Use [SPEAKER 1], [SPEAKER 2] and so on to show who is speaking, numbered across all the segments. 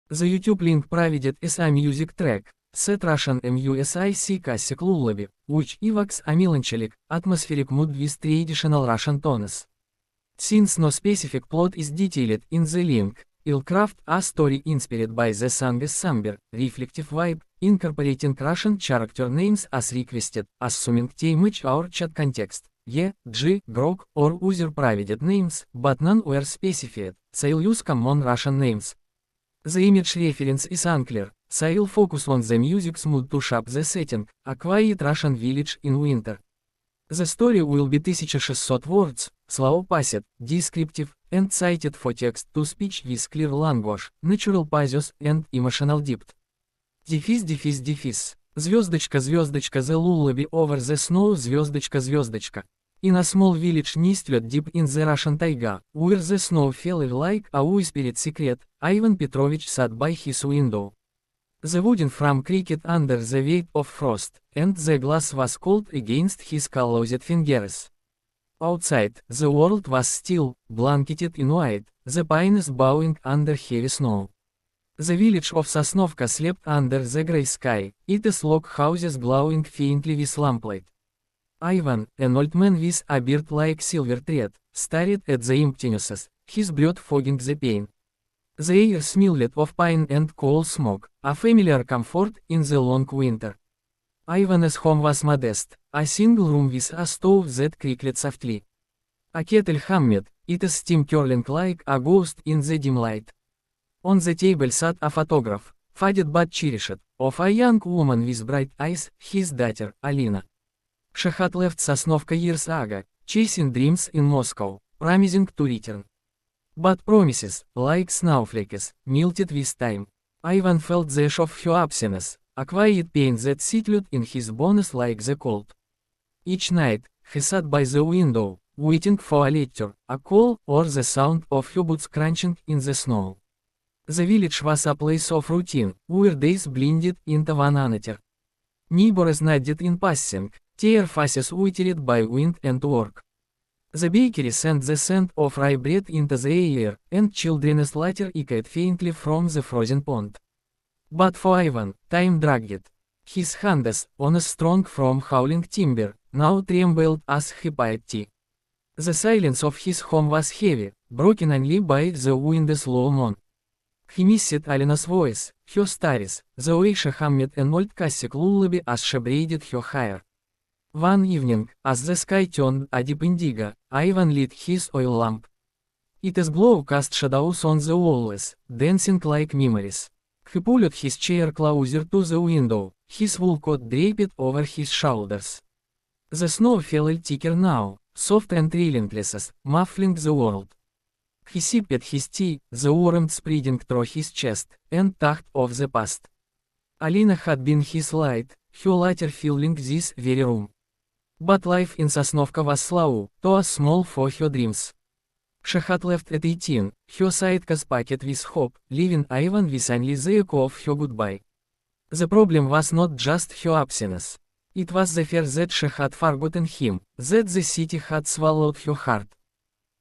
[SPEAKER 1] The YouTube link provided is a music track, set Russian music classic lullaby, which evokes a melancholic, atmospheric mood with traditional Russian tones. Since no specific plot is detailed in the link, it'll craft a story inspired by the song's somber, reflective vibe, incorporating Russian character names as requested, assuming they match our chat context. G, Grok, or user provided names, but none were specified, so I'll use common Russian names. The image reference is unclear, so I'll focus on the music's mood to shape the setting, a quiet Russian village in winter. The story will be 1600 words, slow-paced, descriptive, and cited for text-to-speech with clear language, natural pathos, and emotional depth. Звездочка, звездочка, the lullaby over the snow, звездочка, звездочка. In a small village nestled deep in the Russian taiga, where the snow fell like a whispered secret, Ivan Petrovich sat by his window. The wooden frame creaked under the weight of frost, and the glass was cold against his calloused fingers. Outside, the world was still, blanketed in white, the pines bowing under heavy snow. The village of Sosnovka slept under the grey sky, its log houses glowing faintly with lamplight. Ivan, an old man with a beard like silver thread, stared at the emptiness, his breath fogging the pain. The air smelled of pine and coal smoke, a familiar comfort in the long winter. Ivan's home was modest, a single room with a stove that crackled softly. A kettle hummed, its steam curling like a ghost in the dim light. On the table sat a photograph, faded but cherished, of a young woman with bright eyes, his daughter, Alina. She had left Sosnovka years ago, chasing dreams in Moscow, promising to return. But promises, like snowflakes, melted with time. Ivan felt the shock of her absence, a quiet pain that settled in his bones like the cold. Each night, he sat by the window, waiting for a letter, a call, or the sound of her boots crunching in the snow. The village was a place of routine, where days blended into one another. Neighbors nodded in passing, their faces wittered by wind and work. The bakery sent the scent of rye bread into the air, and children's laughter echoed faintly from the frozen pond. But for Ivan, time dragged. His hands, once strong from howling timber, now trembled as he pied tea. The silence of his home was heavy, broken only by the wind's low moan. He missed Alina's voice, her stories, the way she hummed an old classic lullaby as she braided her hair. One evening, as the sky turned a deep indigo, Ivan lit his oil lamp. Its glow cast shadows on the walls, dancing like memories. He pulled his chair closer to the window, his wool coat draped over his shoulders. The snow fell thicker now, soft and relentless, muffling the world. He sipped his tea, the warmth spreading through his chest, and thought of the past. Alina had been his light, her latter filling this very room. But life in Sosnovka was slow, too small for her dreams. She had left at 18, her suitcase packed with hope, leaving Ivan with only the echo of her goodbye. The problem was not just her absence. It was the fear that she had forgotten him, that the city had swallowed her heart.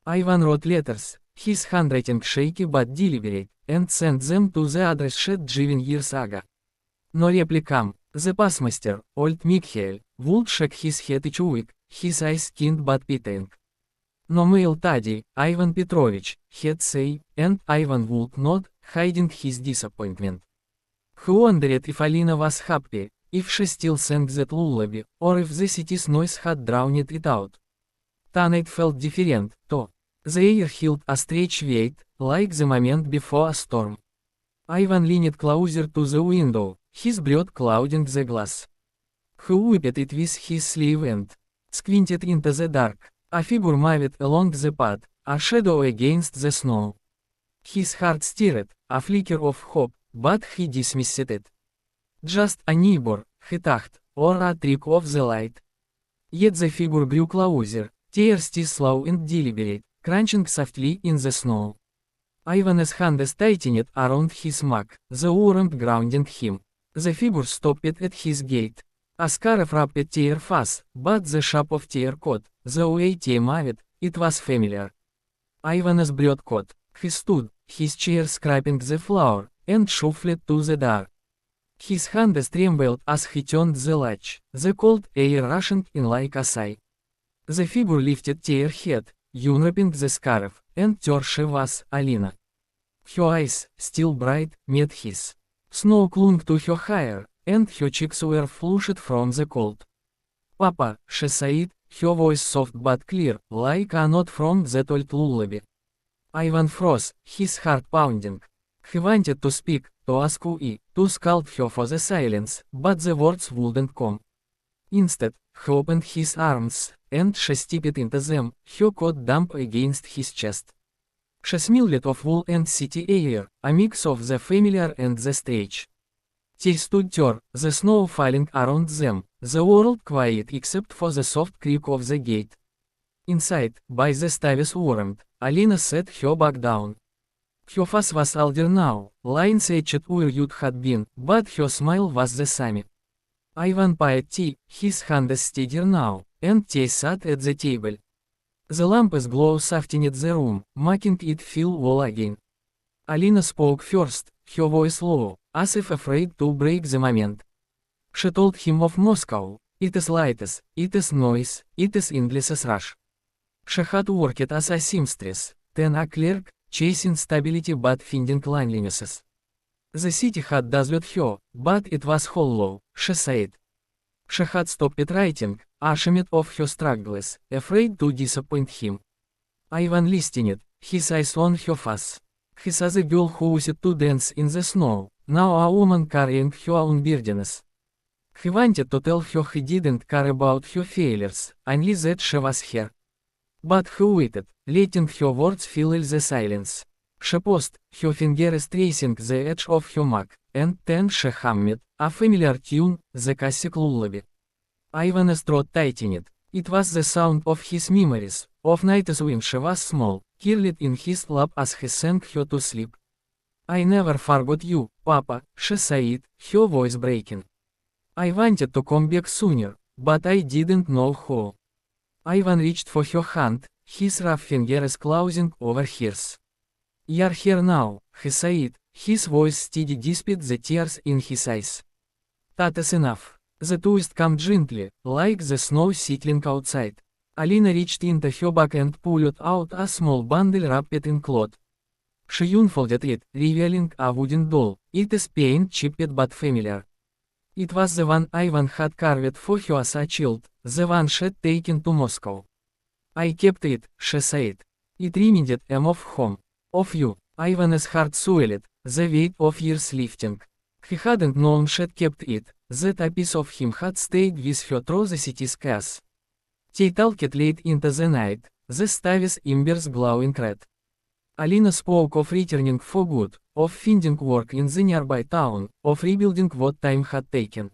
[SPEAKER 1] Ivan wrote letters, his handwriting shaky but deliberate, and sent them to the address she'd given years ago. No reply came. The postmaster, old Mikhail, would shake his head each week, his eyes kind but pitying. No mail today, Ivan Petrovich, he'd say, and Ivan would nod, hiding his disappointment. He wondered if Alina was happy, if she still sang that lullaby, or if the city's noise had drowned it out. Tonight felt different, too. The air held a strange weight, like the moment before a storm. Ivan leaned closer to the window, his breath clouding the glass. He wiped it with his sleeve and squinted into the dark. A figure moved along the path, a shadow against the snow. His heart stirred, a flicker of hope, but he dismissed it. Just a neighbor, he thought, or a trick of the light. Yet the figure grew closer, tears still slow and deliberate, crunching softly in the snow. Ivan's hands tightened around his mug, the warmth grounding him. The figure stopped at his gate. A scarf wrapped their face, but the shape of their coat, the way they moved, it was familiar. Ivan's breath caught. He stood, his chair scraping the floor, and shuffled to the door. His hands trembled as he turned the latch, the cold air rushing in like a sigh. The figure lifted her head, unwrapping the scarf, and there she was, Alina. Her eyes, still bright, met his. Snow clung to her hair, and her cheeks were flushed from the cold. "Papa," she said, her voice soft but clear, like a note from that old lullaby. Ivan froze, his heart pounding. He wanted to speak, to ask why, to scold her for the silence, but the words wouldn't come. Instead, he opened his arms, and she stepped into them, her coat damp against his chest. She smelled of wool and city air, a mix of the familiar and the strange. They stood there, the snow falling around them, the world quiet except for the soft creak of the gate. Inside, by the staves warmed, Alina set her back down. Her face was older now, lines etched where youth had been, but her smile was the same. Ivan poured tea, his hand steadier now, and they sat at the table. The lamps glow softened the room, making it feel well again. Alina spoke first, her voice low, as if afraid to break the moment. She told him of Moscow. It is lights, it is noise, it is endless rush. She had worked as a seamstress, then a clerk, chasing stability but finding loneliness. The city had dazzled her, but it was hollow, she said. She had stopped writing, ashamed of her struggles, afraid to disappoint him. Ivan listened, his eyes on her face. He saw the girl who used to dance in the snow, now a woman carrying her own burdens. He wanted to tell her he didn't care about her failures, only that she was here. But he waited, letting her words fill the silence. She paused, her fingers tracing the edge of her mug, and then she hummed, a familiar tune, the classic lullaby. Ivan's throat tightened. It was the sound of his memories, of nights when she was small, curled in his lap as he sang her to sleep. "I never forgot you, Papa," she said, her voice breaking. "I wanted to come back sooner, but I didn't know how." Ivan reached for her hand, his rough fingers closing over hers. "You're here now," he said, his voice steady despite the tears in his eyes. "That is enough." The twist came gently, like the snow settling outside. Alina reached into her bag and pulled out a small bundle wrapped in cloth. She unfolded it, revealing a wooden doll. It is paint chipped but familiar. It was the one Ivan had carved for her as a child, the one she'd taken to Moscow. "I kept it," she said. "It reminded him of home. Of you." Ivan's heart swelled, the weight of years lifting. He hadn't known she'd kept it, that a piece of him had stayed with her through the city's chaos. They talked late into the night, the staves embers glowing red. Alina spoke of returning for good, of finding work in the nearby town, of rebuilding what time had taken.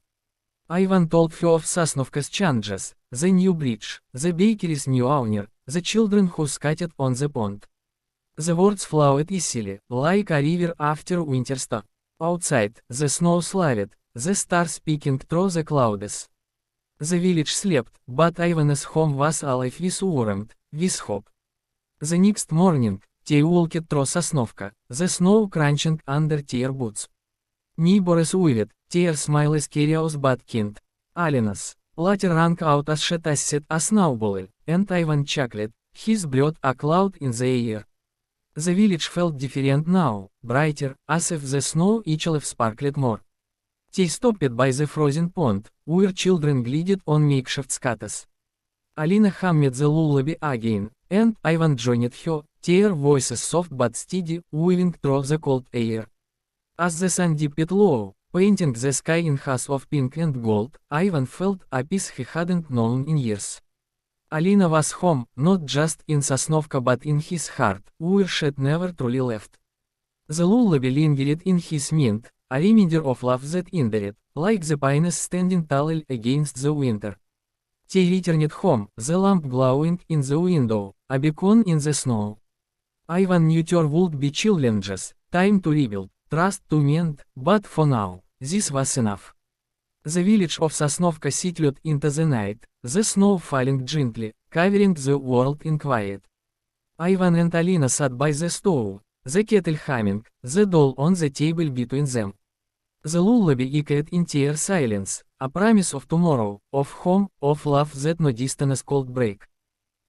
[SPEAKER 1] Ivan told her of Sosnovka's changes, the new bridge, the bakery's new owner, the children who skated on the pond. The words flowed easily, like a river after winter storm. Outside, the snow slid, the stars peeking through the clouds. The village slept, but Ivan's home was alive with warmth, with hope. The next morning, they walked through Sosnovka, the snow crunching under their boots. Neighbors waved, their smiles curious but kind. Alina's latter rang out as she tossed a snowball, and Ivan chuckled, his breath a cloud in the air. The village felt different now, brighter, as if the snow itself sparkled more. They stopped by the frozen pond, where children glided on makeshift skates. Alina hummed the lullaby again, and Ivan joined her, their voices soft but steady, weaving through the cold air. As the sun dipped low, painting the sky in hues of pink and gold, Ivan felt a peace he hadn't known in years. Alina was home, not just in Sosnovka but in his heart, where she'd never truly left. The lullaby lingered in his mind, a reminder of love that endured, like the pines standing tall against the winter. They returned home, the lamp glowing in the window, a beacon in the snow. Ivan knew there would be challenges, time to rebuild, trust to mend, but for now, this was enough. The village of Sosnovka settled into the night, the snow falling gently, covering the world in quiet. Ivan and Alina sat by the stove, The kettle humming, the doll on the table between them. The lullaby echoed in tear silence, a promise of tomorrow, of home, of love that no distance could break.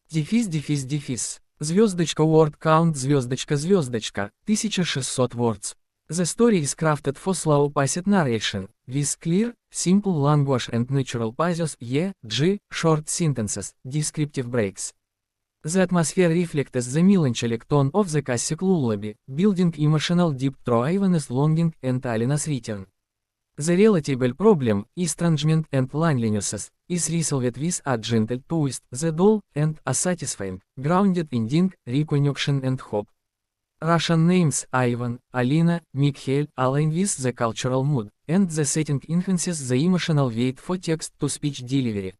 [SPEAKER 1] Дефис. Звездочка word count звездочка, 1600 words. The story is crafted for slow paced narration, with clear, simple language and natural pauses, short sentences, descriptive breaks. The atmosphere reflects the melancholic tone of the classic lullaby, building emotional depth through Ivan's longing and Alina's return. The relatable problem, estrangement and loneliness, is resolved with a gentle twist, the doll, and a satisfying, grounded ending, reconnection and hope. Russian names Ivan, Alina, Mikhail align with the cultural mood, and the setting enhances the emotional weight for text-to-speech delivery.